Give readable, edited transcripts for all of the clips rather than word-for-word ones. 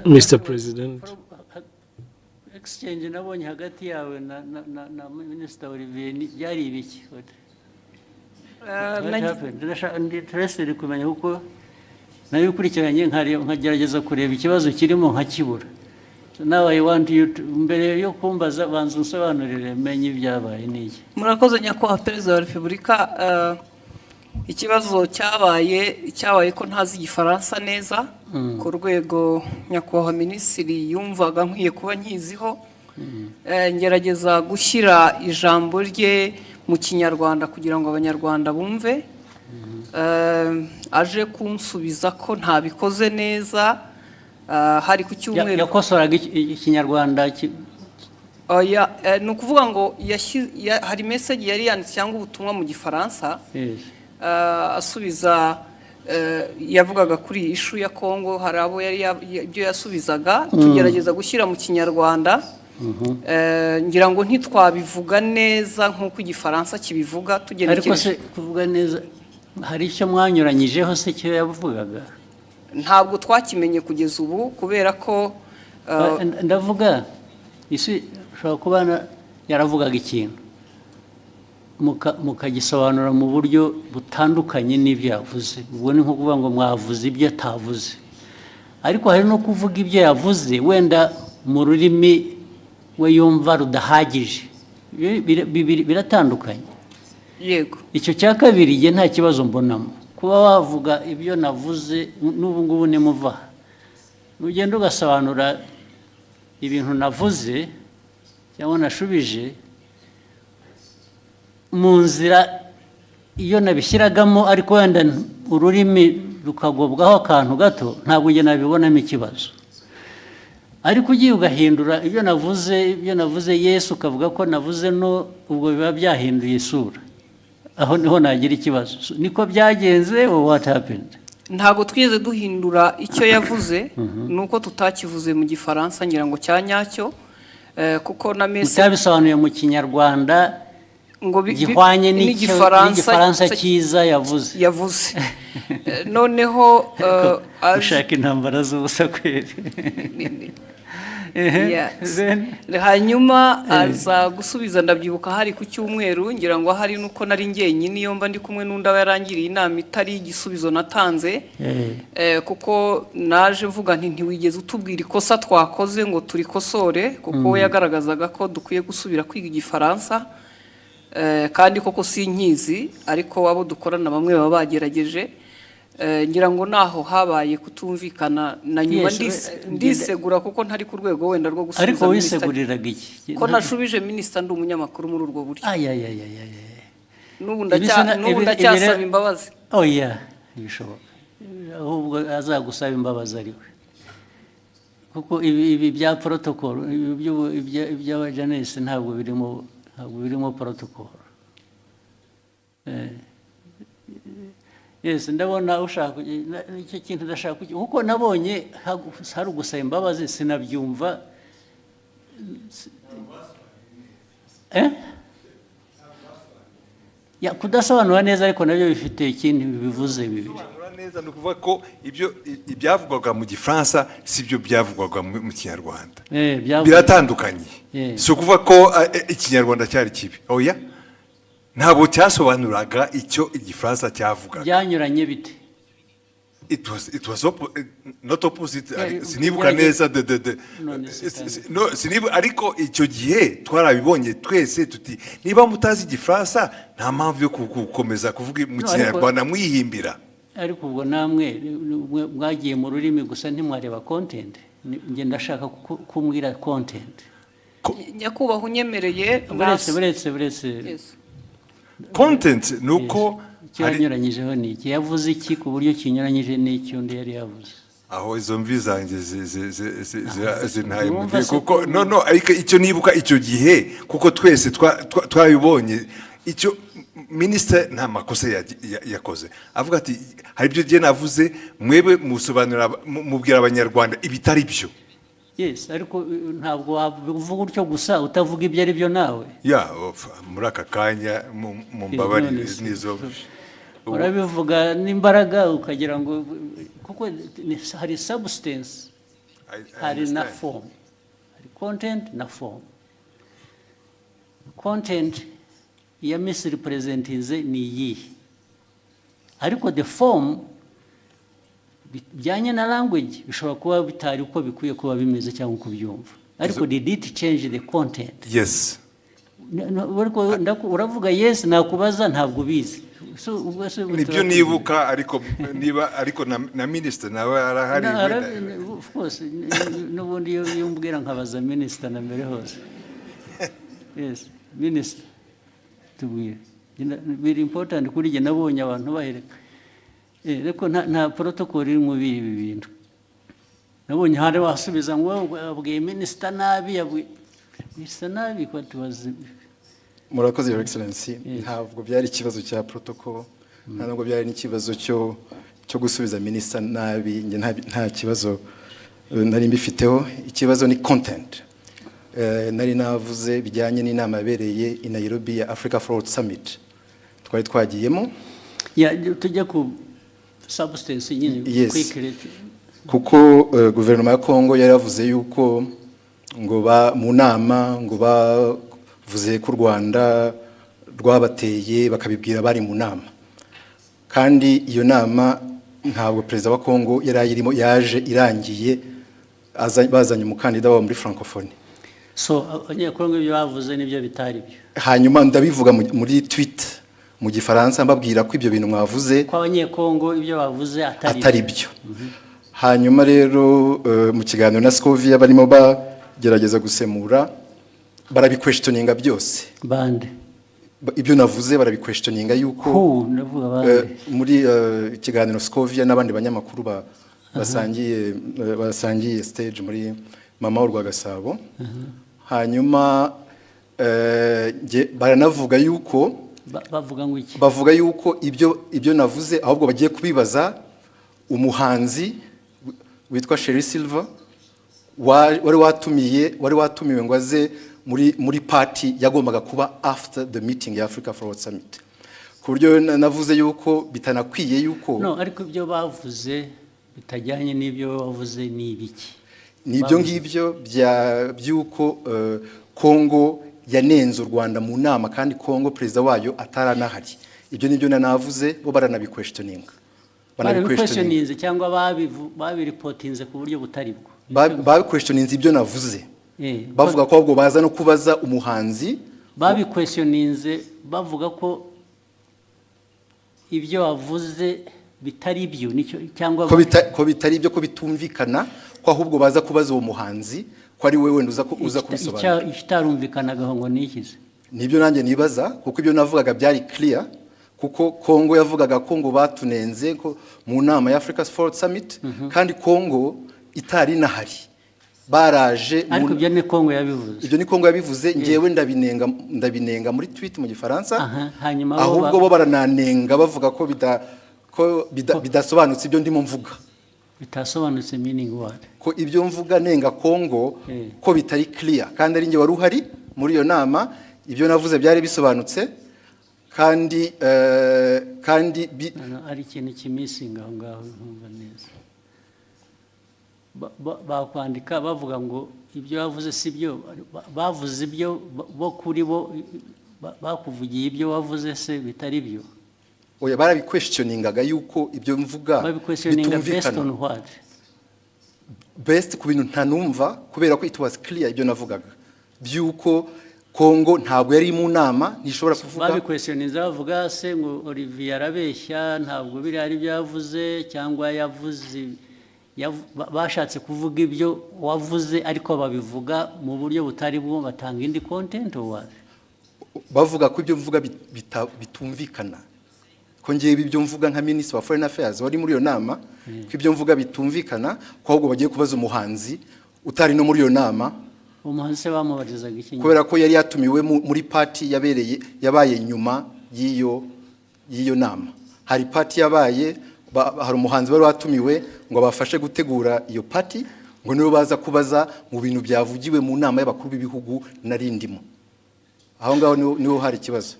Mr. President. Exchange nabonye hagati yawe na Minister Olivier byari ibiki? Interested kumenya uko nayo ukurikiranye nkagerageza kureba ikibazo kirimo nkakibura. Now I want you to mbere yo kumbaza banza unsobanurire menye ibyabaye niki. Murakoze nyakubahwa Perezida wa Repubulika, ikibazo cyabaye ko ntazi igifaransa neza ku rwego nyakubahwa Minisitiri yumvaga nkwiye kuba nkiziho, ngerageza gushyira ijambo rye mu Kinyarwanda kugira ngo Abanyarwanda bumve, aje kunsubiza ko ntabikoze neza. Hari ku cyumweru yakosoraga Ikinyarwanda ni ukuvuga ngo hari message yari yanditse cyangwa ubutumwa mu Gifaransa, asubiza yavugaga kuri issue ya Kongo. Hari abo yari ibyo yasubizaga tugerageza gushyira mu Kinyarwanda, ngira ngo ntitwabivuga neza nk'uko Igifaransa kibivuga tugenekereje. Ariko se kuvuga neza hari icyo mwanyuranyijeho se cyo yavugaga? Ntabwo twakimenye kugeza ubu kubera ko ndavuga isi ushobora kuba yaravugaga ikintu mukagisobanura mu buryo butandukanye n'ibyo yavuze. Ubwo ni nko kuvuga ngo mwavuze ibyo atavuze, ariko hari no kuvuga ibyo yavuze wenda mu rurimi we yumva rudahagije. Biratandukanye. Yego, icyo cya kabiri igihe nta kibazo mbonamo kuba wavuga ibyo navuze. N'ubu ngubu nimuva ugenda ugasobanura ibintu navuze cyangwa nashubije mu nzira iyo nabishyiragamo, ariko wenda ururimi rukagobwaho akantu gato, ntabwo ujye nabibonamo ikibazo. Ariko ugiye ugahindura ibyo navuze Yesu ukavuga ko navuze no, ubwo biba byahinduye isura. Aho niho nagira ikibazo. Niko byagenze or what happened? Ntabwo twigeze duhindura icyo yavuze, nuko tutakivuze mu Gifaransa ngira ngo cyanyacyo, kuko na message mutabisobanuye mu Kinyarwanda ngo gihwanye n'Igifaransa cyiza yavuze. Noneho ushaka intambara z'ubusa kweri. Hanyuma aza gusubiza, ndabyibuka hari ku cyumweru, ngira ngo hari nuko nari njyenyine iyo mba ndi kumwe n'undi aba yarangiriye inama itari igisubizo natanze, kuko naje mvuga nti ntiwigeze utubwira ikosa twakoze ngo turikosore, kuko we yagaragazaga ko dukwiye gusubira kwiga Igifaransa, kandi koko sinkizi, ariko abo dukorana bamwe baba bagerageje. Ngira ngo naho habaye kutumvikana na nyuma ndisegura kuko ntari ku rwego wenda rwo gusubiza. Ariko wiseguriraga iki? Ko nashubije Minisita ndi umunyamakuru muri urwo buryo. N'ubu ndacyasaba imbabazi. Oya, bishoboka. Ahubwo azagusaba imbabazi ariwe. Kuko ibi bya protocol, ibya Janesse ntabwo birimo protocol. Yes, ndabona ushaka icyo kintu ndashaka kuko nabonye hari ugusaba imbabazi sinabyumva. Ya kudasobanura neza, ariko nabyo bifite ikintu bivuze bibiri. Neza ni ukuvuga ko ibyavugwaga mu Gifaransa si byo byavugwaga mu Kinyarwanda. Biratandukanye. Si ukuvuga ko Ikinyarwanda cyari kibi. Oya, ntabwo cyasobanuraga icyo Igifaransa cyavugaga. Byanyuranye bite? It was not opposite. Sinibuka neza ariko icyo gihe twarabibonye twese tuti niba mutazi Igifaransa nta mpamvu yo gukomeza kuvuga mu Kinyarwanda mwihimbira. Ariko ubwo namwe mwagiye mu rurimi gusa ntimwareba content. Nge ndashaka kumbwira content. Nyakubahwa unyemereye buretse content nuko cyanyuranyijeho ni iki yavuze iki ku buryo kinyuranyije n'icyo undi yari yavuze. Aho izo mvi zanjye zintaye mu gihe kuko no ariko icyo nibuka icyo gihe kuko twese twabibonye icyo Minisitiri nta makosa yakoze, avuga ati hari ibyo gihe navuze mwebwe musobanura mubwira Abanyarwanda ibitari byo. Yes, ariko ntabwo wavuga utyo gusa utavuga ibyo ari byo nawe. Muri aka kanya mu mbabarire nizo urabivuga n'imbaraga ukagira ngo kuko hari substance hari na form, hari content na form. Content ya misrepresentinze ni iyi, ariko the form bijyanye na language bishobora kuba bitari uko bikwiye kuba bimeze cyangwa uko byumva, ariko did it change the content? Yes. Uravuga yes, nakubaza ntabwo bizi. Nibyo nibuka, ariko na minister nawe arahari. Of course, n'ubundi iyo mbwira nkabaza minister na mbere hose. Yes, minister tubwire. Very important kuri jye, nabonye abantu bahereka. Reko nta protocol iri mu bibi bintu. Nabonye hari wasubiza ngo abwiye minister nabi, minister nabi ko tubaze. Murakoze Your Excellency, ntabwo byari ikibazo cya protocol, ntabwo byari n'ikibazo cyo gusubiza minister nabi, nge nta kibazo nari mbifiteho. Ikibazo ni content. Nari navuze bijyanye n'inama yabereye i Nairobi ya Africa Forward Summit twari twagiyemo. Tujya ku substance nyine quickly, kuko guverinoma ya Kongo yari yavuze yuko ngo mu nama ngo bavuze ko u Rwanda rwabateye bakabibwira bari mu nama, kandi iyo nama ntabwo perezida wa Kongo yari ayirimo, yaje irangiye bazanye umukandida wabo muri francophonie. So abanyekongo ibyo bavuze nibyo bitari byo. Hanyuma ndabivuga muri tweet mu Gifaransa mbabwira ko ibyo bintu mwavuze ko abanyekongo ibyo bavuze atari byo. Hanyuma rero mu kiganiro na Scovia barimo bagerageza gusemura, barabiquestioninga byose. Bande ibyo navuze barabiquestioninga yuko muri ikiganiro Scovia n'abandi banyamakuru basangiye stage muri Mama w'u Rwagasabo. Hanyuma baranavuga yuko bavuga yuko ibyo navuze ahubwo bagiye kubibaza umuhanzi witwa Sherry Silver wari watumiwe ngo aze muri party yagombaga kuba after the meeting ya Africa Forward Summit. Ku buryo navuze yuko bitanakwiye yuko ariko ibyo bavuze bitajyanye n'ibyo bavuze ni ibiki? Nibyo ngibyo byuko Kongo yanenze u Rwanda mu nama, kandi Kongo perezida wayo ataranahari. Ibyo nibyo navuze, bo baranabiquestioninga. Barabiquestioninze cyangwa babiripotinze ku buryo butari bwo? Babiquestioninze ibyo navuze. Bavuga ko ahubwo baza no kubaza umuhanzi. Babiquestioninze bavuga ko ibyo wavuze bitari byo, nicyo cyangwa ko bitari byo, ko bitumvikana, ko ahubwo baza kubaza uwo muhanzi ko ari wewe uza kubisobanura. Ikitarumvikanaga ngo nikize. Nibyo nanjye nibaza, kuko ibyo navugaga byari clear, kuko Kongo yavugaga ko ngo batunenze ko mu nama ya Africa Forward Summit, kandi Kongo itari nahari. Baraje ariko ibyo ni Kongo yabivuze. Ibyo ni Kongo yabivuze, ngewe ndabinenga muri tweet mu Gifaransa. Hanyuma ahubwo bo barananenga bavuga ko bidasobanutse ibyo ndimo mvuga. Bitasobanutse meaning what? Ko ibyo mvuga nenga Kongo ko bitari clear, kandi ari nge wari uhari muri iyo nama. Ibyo navuze byari bisobanutse, kandi ari ikintu kimisinga aho ngaho ntumva neza. Bakwandika bavuga ngo ibyo bavuze si byo, bavuze ibyo bo kuri bo bakuvugiye ibyo wavuze se bitari byo. Oya, barabiquestioningaga yuko ibyo mvuga bitumvikana. Best ku bintu ntanumva, kubera ko it was clear ibyo navugaga byuko Kongo ntabwo yari mu nama, nishobora kuvuga. Babiquestioninze bavuga se ngo Olivier arabeshya, ntabwo biri ari byo yavuze, cyangwa yavuze bashatse kuvuga ibyo wavuze ariko babivuga mu buryo butari bwo, batanga indi content or bavuga ko ibyo mvuga bitumvikana. Ko ngiye ibyo mvuga nka Minister wa Foreign Affairs wari muri iyo nama, ko ibyo mvuga bitumvikana, ko ahubwo bagiye kubaza umuhanzi utari no muri iyo nama. Umuhanzi se bamubarizaga iki? Kubera ko yari yatumiwe muri party yabaye nyuma y'iyo nama. Hari party yabaye, hari umuhanzi wari watumiwe ngo bafashe gutegura iyo party, ngo nibo baza kubaza mu bintu byavugiwe mu nama y'abakuru b'ibihugu narindimo. Aho ngaho niho hari ikibazo.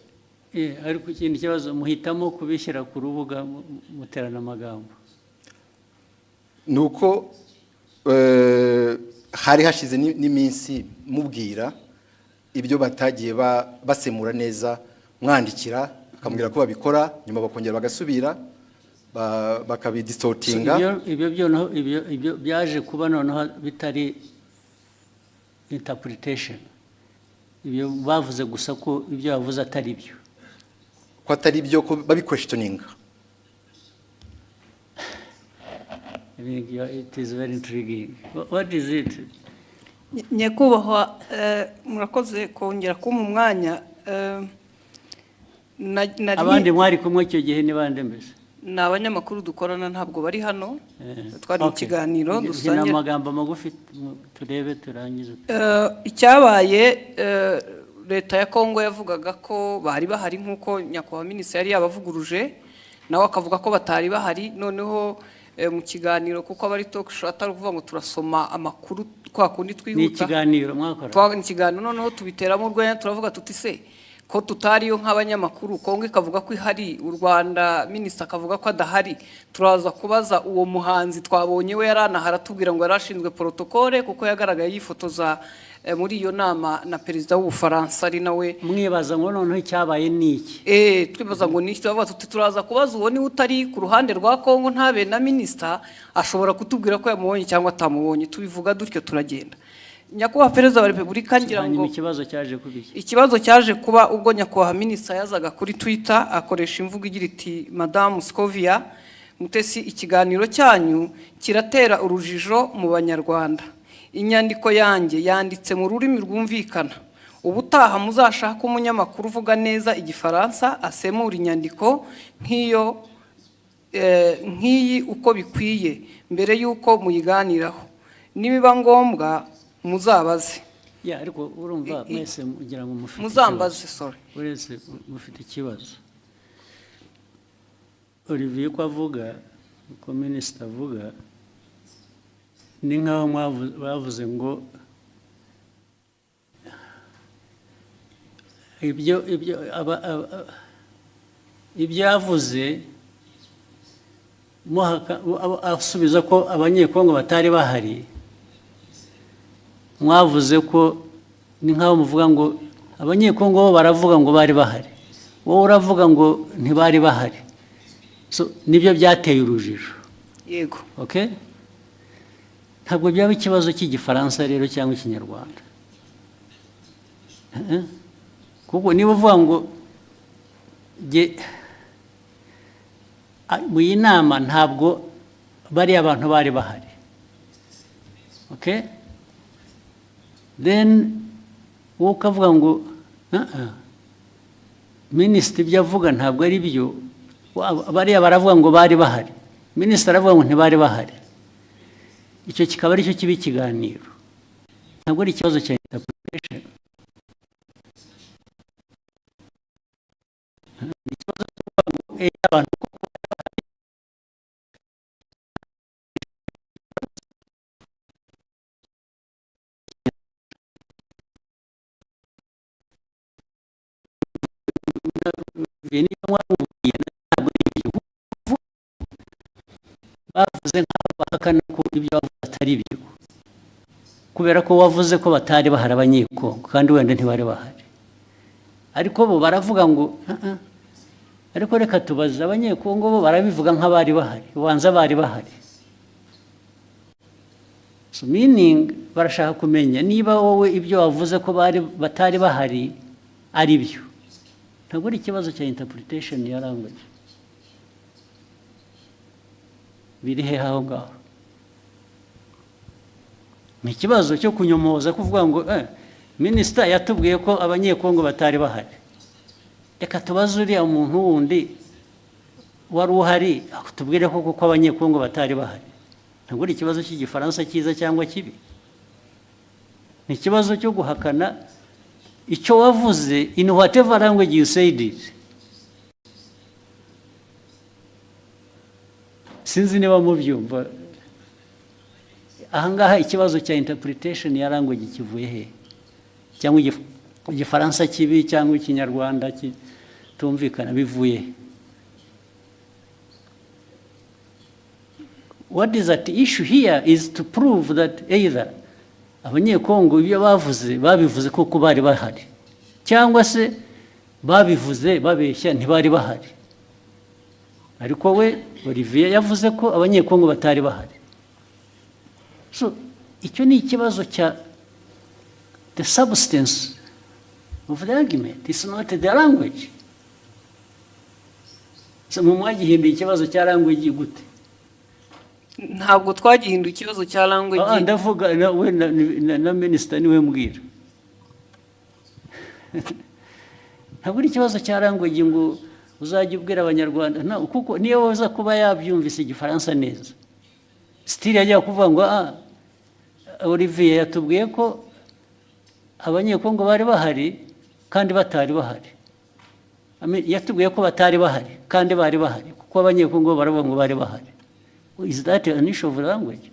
Ariko ikindi kibazo muhitamo kubishyira ku rubuga muterana amagambo. Nuko hari hashize n'iminsi mubwira ibyo batagiye basemura neza, mwandikira akamubwira ko babikora, nyuma bakongera bagasubira bakabidistortinga. Ibyo byaje kuba noneho bitari interpretation, ibyo bavuze gusa ko ibyo bavuze atari byo, ko atari byo, ko babiquestioninga. It is very intriguing. What is it? Nyakubahwa, murakoze kongera kumpa umwanya. Abandi mwari kumwe icyo gihe ni bande mbese? Ni abanyamakuru dukorana, ntabwo bari hano, twari mu kiganiro dusangira. Ni amagambo magufi turebe turangize. Icyabaye, leta ya Kongo yavugaga ko bari bahari nk'uko nyakubahwa minisitiri yari yabavuguruje, nawe akavuga ko batari bahari. Noneho mu kiganiro, kuko abari talk show atari kuvuga ngo turasoma amakuru kwa kundi twihuta. Ni ikiganiro mwakora? Ni ikiganiro, noneho tubiteramo urwenya, turavuga tuti se ko tutariyo nk'abanyamakuru, Kongo ikavuga ko ihari, u Rwanda minisitiri akavuga ko adahari, turaza kubaza uwo muhanzi twabonye we yaranahara tubwira ngo yarashinzwe protocole kuko yagaragaye yifotoza muri iyo nama na perezida w'Ubufaransa ari nawe. Mwibaza ngo noneho icyabaye niki? Twibaza ngo niki, tubaza tuti turaza kubaza uwo ni utari ku ruhande rwa Kongo ntabe na minisitiri ashobora kutubwira ko yamubonye cyangwa atamubonye. Tubivuga dutyo turagenda. Nyakubahwa Perezida wa Repubulika ngira ngo ikibazo cyaje kuba ubwo nyakubahwa minisitiri yazaga kuri Twitter akoresha imvugo igira iti Madame Scovia Mutesi, ikiganiro cyanyu kiratera urujijo mu Banyarwanda. Inyandiko yanjye yanditse mu rurimi rwumvikana. Ubutaha muzashaka umunyamakuru uvuga neza igifaransa asemura inyandiko nk'iyi uko bikwiye mbere y'uko muyiganiraho. Nibiba ngombwa muzabaze. Ariko urumva mwese mugira ngo mufite muzambaze, sorry. Uretse mufite ikibazo. Olivier ko avuga, ko minisitiri avuga, ni nkaho bavuze ngo ibyo yavuze asubiza ko abanyekongo batari bahari. Mwavuze ko ni nkaho muvuga ngo abanyekongo bo baravuga ngo bari bahari, wowe uravuga ngo ntibari bahari. Nibyo byateye urujijo. Yego. Okay? Ntabwo byaba ikibazo cy'igifaransa rero cyangwa ikinyarwanda. Kuko niba uvuga ngo mu iyi nama ntabwo bari abantu bari bahari. Okay? Then wowe ukavuga ngo minisitiri ibyo avuga ntabwo ari byo, bariya baravuga ngo bari bahari, minisitiri aravuga ngo ntibari bahari. Icyo kikaba ari cyo kiba ikiganiro, ntabwo ari ikibazo cya interpretation. Ikibazo cy'uko abantu bavuze nk'aho bahakana ko ibyo bavuze atari byo, kubera ko wavuze ko batari bahari abanyekongo kandi wenda ntibari bahari. Ariko bo baravuga ngo ariko reka tubaze abanyekongo, bo barabivuga nk'abari bahari, ubanza bari bahari. So meaning barashaka kumenya niba wowe ibyo wavuze ko batari bahari ari byo. Ntabwo ari ikibazo cya interpretation ya language. Biri he aho ngaho? Ni ikibazo cyo kunyomoza kuvuga ngo minisitiri yatubwiye ko abanyekongo batari bahari. Reka tubaze uriya muntu wundi wari uhari akutubwire ko kuko abanyekongo batari bahari. Ntabwo ari ikibazo cy'igifaransa cyiza cyangwa kibi. Ni ikibazo cyo guhakana icyo wavuze in whatever language you said it. Sinzi niba mubyumva. Ahangaha ikibazo cya interpretation ya language kivuye he? Cyangwa igifaransa kibi cyangwa ikinyarwanda kitumvikana bivuye. what is at issue here is to prove that either abanyekongo ibyo babivuze kuko bari bahari cyangwa se babivuze babeshya ntibari bahari. Ariko we Olivier yavuze ko abanyekongo batari bahari. So icyo ni ikibazo cya the substance of the argument, it's not the language. So mwagihinduye ikibazo cya language gute? Ntabwo twagihinduye ikibazo cya language. Ndavuga we na minister niwe mbwira. Ntabwo ari ikibazo cya language ngo uzajya ubwira abanyarwanda kuko niyo waza kuba yabyumvise igifaransa neza. Still yajya kuvuga ngo Olivier yatubwiye ko abanyekongo bari bahari kandi batari bahari. Yatubwiye ko batari bahari kandi bari bahari kuko abanyekongo baravuga ngo bari bahari. Is that an issue of language?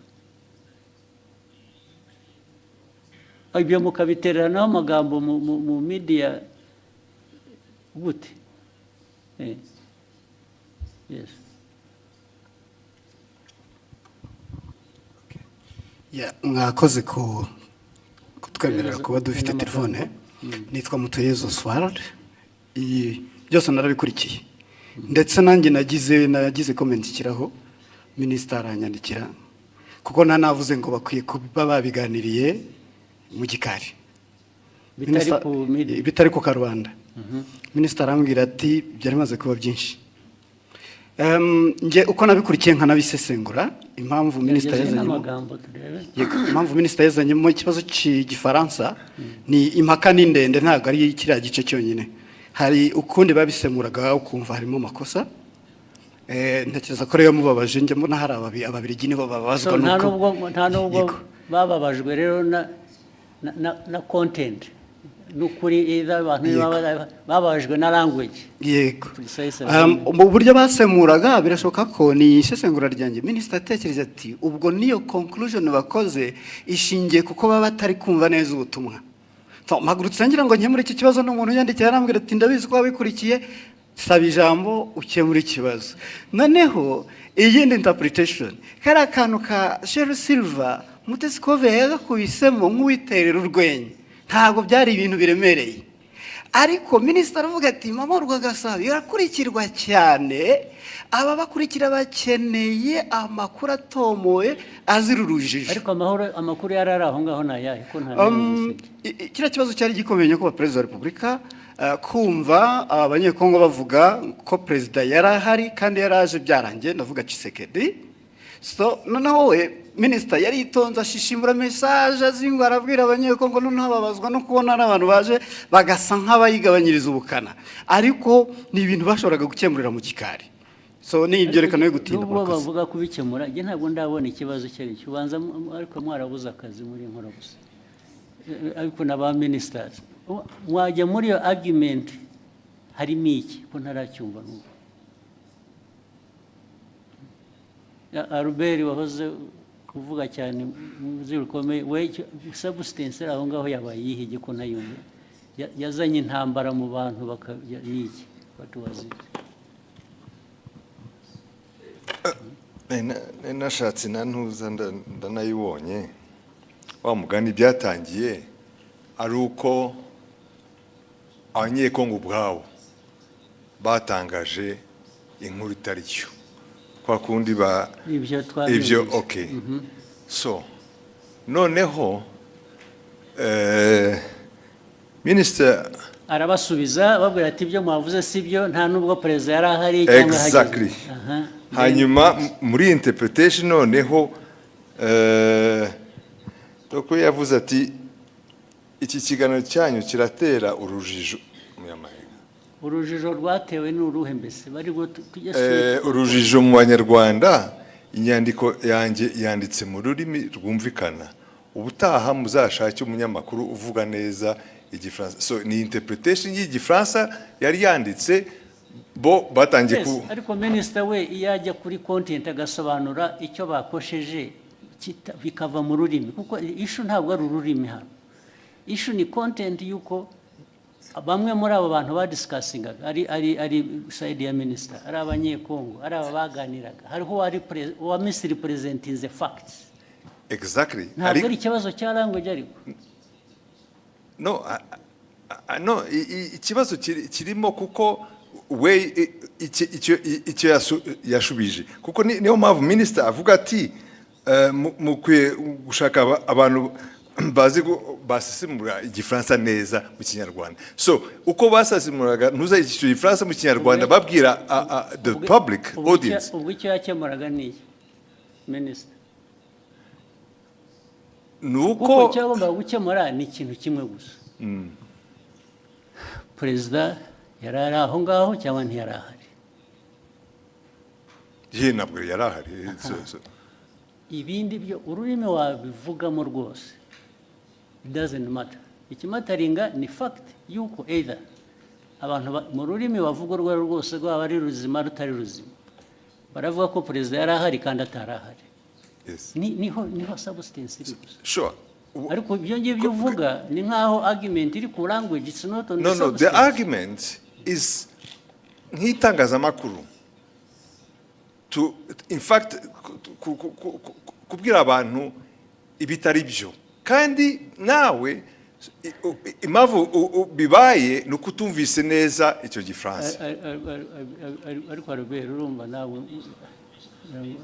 Ibyo mukabiteranaho amagambo mu media gute? Yes. Mwakoze kutwemerera kuba dufite telefone. Nitwa Mutuyezo Oswald. Byose narabikurikiye ndetse nanjye nagize comment kiraho minister aranyandikira kuko navuze ngo bakwiye kuba babiganiriye mu gikari bitari ku Karubanda. Minister arambwira ati byari maze kuba byinshi. Nge uko nabikurikiye nkanabisesengura impamvu minister yazanye mu kibazo cy'igifaransa ni impaka n'indende ntago ari kiriya gice cyonyine. Hari ukundi babisemuraga ukumva harimo makosa. Ntekereza ko rero mubabaje njye mbona hari ababirigi nibo babazwa nuko nta nubwo bababajwe rero na content nukuri abantu bababajwe na language. Yego. Mu buryo basemuraga birashoboka ko ni isesengura ryanjye. Minister atekereza ati ubwo niyo conclusion bakoze ishingiye kuko baba batari kumva neza ubutumwa. Mpagurutse ngira ngo nkemure iki kibazo n'umuntu yandikiye arambwira ati ndabizi ko wabikurikiye saba ijambo ukemura ikibazo. Noneho iyindi interpretation kari akantu ka Sheryl Silver Mutesikove yagakubisemo nk'uwiterera urwenya ntabwo byari ibintu biremereye. Ariko minister aravuga ati mama Rwagasabo yarakurikirwa cyane aba bakurikira bakeneye amakuru atomoye azirurujije. Ariko amakuru yarari aho ngaho nayahe ko nta kira kibazo cyari gikomeye ko President wa Republika kumva abanyekongo bavuga ko president yarahari kandi yaraje byarangiye ndavuga Tshisekedi. So noneho we minister yari itonza ashishimura message azingo arabwira abanyekongo noneho babazwa no kubona n'abantu baje bagasa nk'abayigabanyiriza ubukana ariko ni ibintu bashoboraga gukemurira mu gikari. So ni ibyo rekana yo gutinda bavuga kubikemura nge ntabwo ndabona ikibazo cyari cyubanza ariko mwarabuza akazi muri nkora gusa ariko n'aba ministers wajya muri yo argument harimo iki ko ntaracyumva n'ubu. Albert wahoze kuvuga cyane muzirukomeye we substance aho ngaho yabaye yihige ko nayumva yazanye intambara mu bantu bakayiki batuwazi. Nashatse nantuza ndanayibonye wa mugani byatangiye ari uko abanyekongo ubwabo batangaje inkuru itari cyo kwa kundi ibyo okay. So noneho minister arabasubiza babwira ati ibyo mwavuze sibyo nta nubwo president yarahari cyangwa hageze. Exactly. Hanyuma muri interpretation noneho doko yavuze ati iki kiganiro cyanyu kiratera urujijo mu Yamahanga. Urujijo rwatewe n'uruhe mbese bari urujijo mu Banyarwanda. Inyandiko yanjye yanditse mu rurimi rwumvikana ubutaha muzashake umunyamakuru uvuga neza igifaransa. So ni interpretation y'igifaransa yari yanditse bo batangiye ku ariko minister we iyajya kuri content agasobanura icyo bakosheje bikava mu rurimi kuko issue ntabwo ari ururimi hano. Issue ni content yuko bamwe muri abo bantu badisikasingaga ari side ya minisita, ari abanyekongo, ari aba baganiraga, hariho uwa misiri presentinze facts. Exactly. Ntabwo ari ikibazo cya language ariko. No, no, ikibazo kirimo kuko we icyo yashubije kuko niyo mpamvu minisita avuga ati mukwiye gushaka abantu bazi basesemura igifaransa neza mu kinyarwanda. So uko basesemuraga ntuza icyo gifaransa mu kinyarwanda babwira the public audience. Ubwo icyo yakemuraga ni minisita nuko cyagomba gukemura ni ikintu kimwe gusa. Perezida yari ari aho ngaho cyangwa ntiyari ahari? ntabwo yari ahari. Ibindi byo ururimi wabivugamo rwose, it doesn't matter. Ikimataringa ni fact yuko either abantu mu rurimi bavuga urwo rwose rwaba ari ruzima rutari ruzima, baravuga ko perezida yari ahari kandi atari ahari. niho substance iri gusa. Sure. Ariko ibyo ngibyo uvuga ni nkaho argument iri ku language, it's not on the substance. No, the argument is nk'itangazamakuru to in fact kubwira abantu ibitari byo, kandi nawe impamvu bibaye ni ukutumvise neza icyo gifaransa. Ariko Albert urumva nawe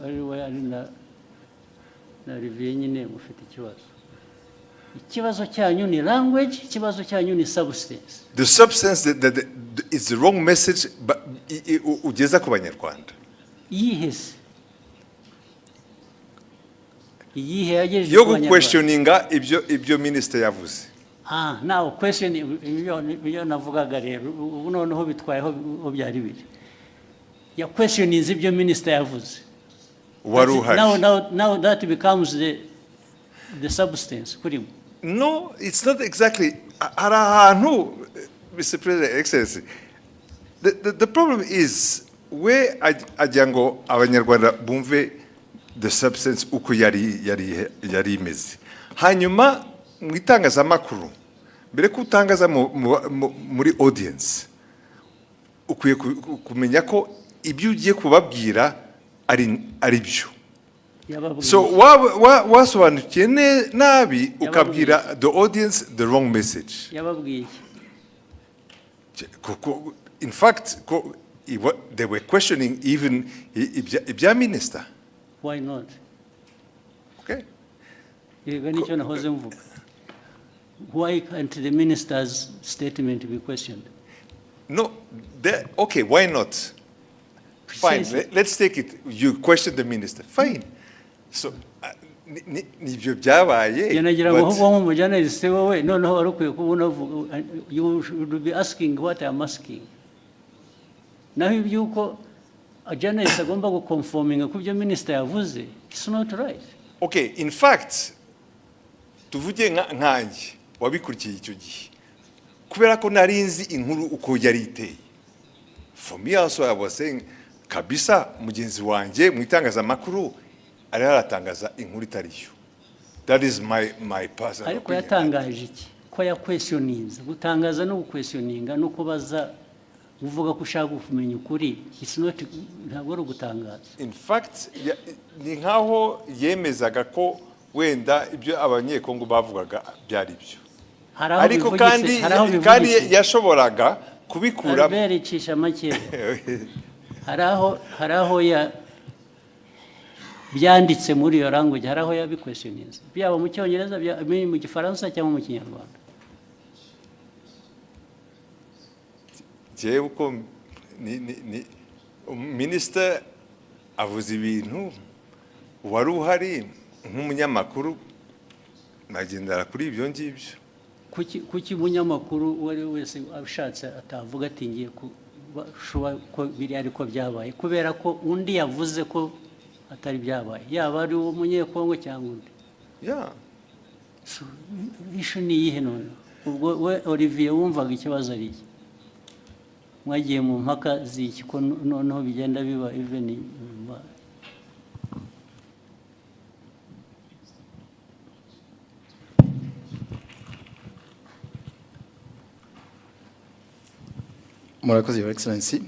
ari na Olivier nyine mufite ikibazo cyanyu ni language, ikibazo cyanyu ni substance. The substance that is the wrong message ugeza ku banyarwanda. Yihese iyihe yagejeje yo questioninga ibyo minister yavuze. Now question ibyo navugaga rero ubu noneho bitwayeho byari biri ya questioninze ibyo minister yavuze. Now that becomes the substance kurimo. No, it's not exactly. Mr. President, Excellency, the problem is where ajango abanyarwanda bumve the substance uko yari imeze. Hanyuma mu itangazamakuru mbere ko utangaza muri audience ukwiye kumenya ko ibyo ugiye kubabwira ari byo. So wasobanukiye nabi ukabwira the audience the wrong message. Yababwiye. In fact, they were questioning even ibya minister. Why not? Okay. Why can't the minister's statement be questioned? No, okay, why not? Fine, let's take it. You question the minister. Fine. So, nibyo byabaye. You should be asking what I'm asking. Now yuko a journalist agomba guconforminga kubyo minister yavuze, it's not right. Okay, in fact, tuvuge nkanjye wabikurikiye icyo gihe kubera ko narinzi inkuru uko yari iteye. For me also I was saying kabisa mugenzi wanjye mu itangazamakuru ari haratangaza inkuru itariyo. That is my personal. Ariko yatangaje iki? Ko ya questionings, gutangaza no questioninga no kubaza uvuga ko ushaka kumenya ukuri. It's not ntabwo ari gutangaza. In fact ni nkaho yemezaga ko wenda ibyo abanyekongo bavugaga byari byo. Ariko kandi yashoboraga kubikura. Albert make. Haraho ya byanditse muri iyo language, haraho ya questionings. Byaba mu cyongereza mu gifaransa cyangwa mu kinyarwanda. Je uko ni minister avuze ibintu wari uhari nk'umunyamakuru nagendera kuri ibyo ngibyo. Kuki umunyamakuru wari wese abishatse atavuga ati ngiye ko biri ariko byabaye kubera ko undi yavuze ko atari byabaye, yaba ari umunyekongo cyangwa undi. So ishu ni yihe none? Ubwo we Olivier wumvaga ikibazo ari iki? Mwagiye mu mpaka ziki ko noneho bigenda biba even murakoze Your Excellency.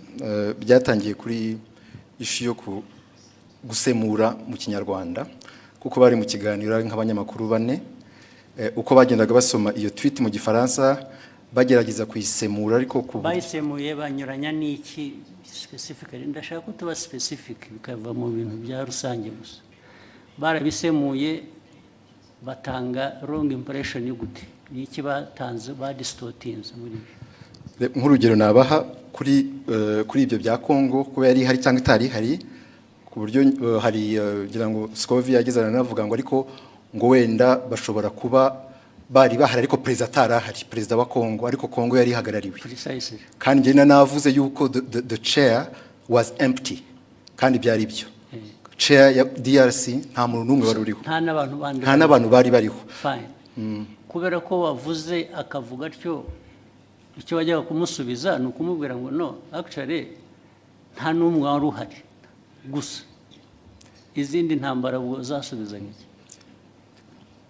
Byatangiye kuri ishu yo gusemura mu kinyarwanda kuko bari mu kiganiro nk'abanyamakuru bane uko bagendaga basoma iyo tweet mu gifaransa bagerageza kuyisemura ariko bayisemuye banyuranya n'iki specifically ndashaka ko tuba specific bikava mu bintu bya rusange gusa barabisemuye batanga wrong impression y'ugute n'iki batanze distortinze muri nk'urugero nabaha kuri ibyo bya Kongo ko yari hari cyangwa itari hari ku buryo hari ngira ngo Scovia yagezana navuga ngo ariko ngo wenda bashobora kuba bari bahari ariko president atarahari president wa Kongo ariko Kongo yari hagarariwe kandi njye navuze yuko the chair was empty kandi byari byo chair ya DRC nta muntu numwe wari uriho nta n'abantu bari bariho fine kubera ko wavuze akavuga atyo icyo wajyaga kumusubiza ni ukumubwira ngo no actually nta n'umwe wari uhari gusa izindi ntambara zasubizanye iki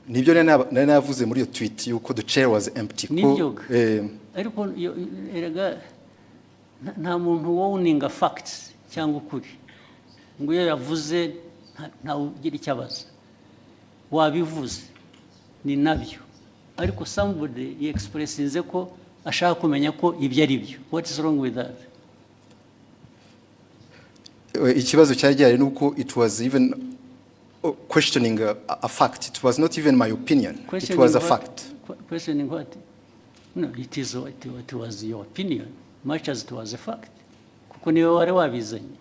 nibyo nari navuze muri iyo tweet yuko the chair was empty ariko erega nta muntu wowninga facts cyangwa ukuri ngo iyo yavuze ntawe ugira icyo abaza wabivuze ni nabyo ariko somebody expressinze ko ashaka kumenya ko ibyo ari byo. What is wrong with that? Ikibazo cyari gihari nuko it was even questioning a fact. It was not even my opinion. It was a fact. Questioning what? No, it was your opinion, much as it was a fact. Kuko niwe wari wabizanye.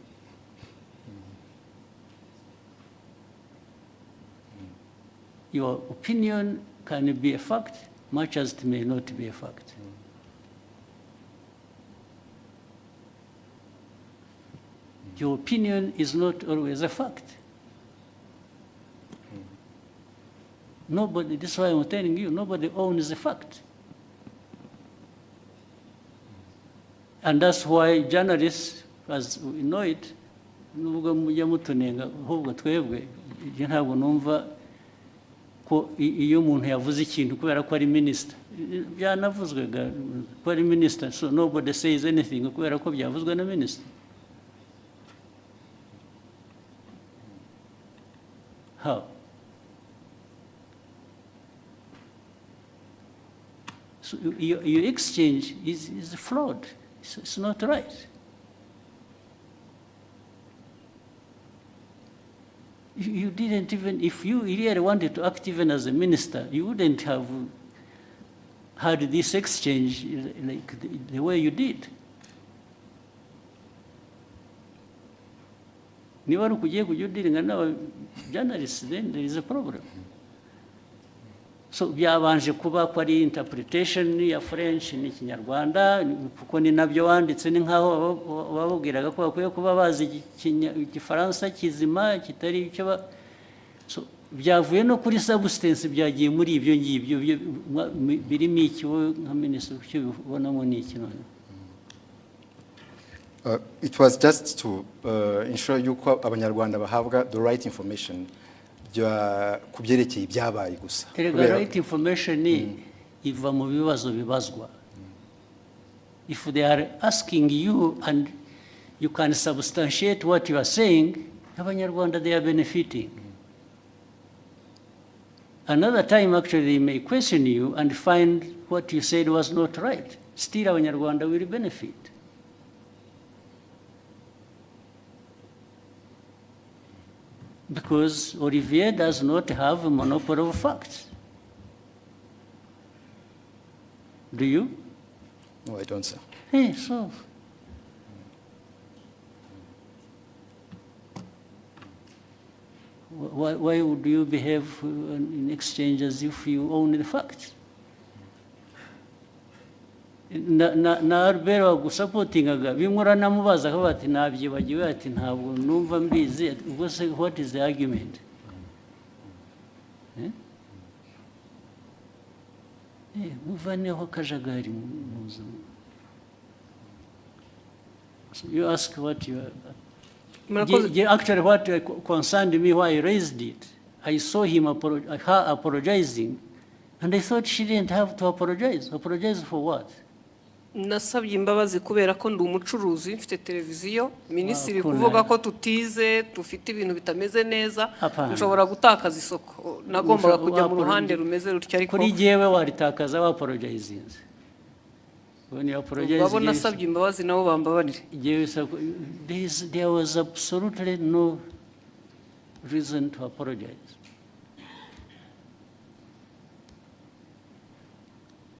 Your opinion can be a fact, much as it may not be a fact. Your opinion is not always a fact. Nobody, this is why I'm telling you, nobody owns a fact. And that's why journalists, as we know it, nubwo mujya mutunenga ahubwo twebwe ntabwo numva ko iyo umuntu yavuze ikintu kubera ko ari minister byanavuzwe ko ari minister, so nobody says anything kubera ko byavuzwe na minister. How? So your exchange is flawed. It's not right. You didn't even, if you really wanted to act even as a minister, you wouldn't have had this exchange like the way you did. Niba ari ukugiye kujya udiringa n'aba journalists, then there is a problem. So byabanje kuba ko ari interpretation ya French n'ikinyarwanda kuko ni nabyo wanditse ni nkaho babubwiraga ko bakwiye kuba bazi igifaransa kizima kitari icyo so byavuye no kuri substance byagiye muri ibyo ngibyo birimo iki nka minister cyo bibonamo ni iki none. It was just to ensure yuko abanyarwanda bahabwa the right information kubyerekeye ibyabaye gusa. The right information iva mu bibazo bibazwa. If they are asking you and you can substantiate what you are saying, abanyarwanda they are benefiting. Another time actually they may question you and find what you said was not right. Still abanyarwanda will benefit. Because Olivier does not have a monopoly of facts. Do you? No, I don't, sir. Hey, so. Why would you behave in exchange as if you own the facts? Na Albert wagusapotingaga bimura namubaza ko bati nabyibagiwe ati ntabwo numva mbizi ubwo se what is the argument? Muvaneho kajagari muzo. So you ask what you actually what concerned me why I raised it. I saw him apologizing and I thought she didn't have to apologize. Apologize for what? nasabye imbabazi kubera ko ndi umucuruzi mfite televiziyo minisitiri Wakunda. kuvuga ko tutize dufite ibintu bitameze neza Apana. nshobora gutakaza isoko nagombaga kujya mu Waporoje- ruhande rumeze rutya ariko kuri jyewe waritakaza waporojayizinze abo nasabye imbabazi nabo bambabarire there was absolutely no reason to apologize.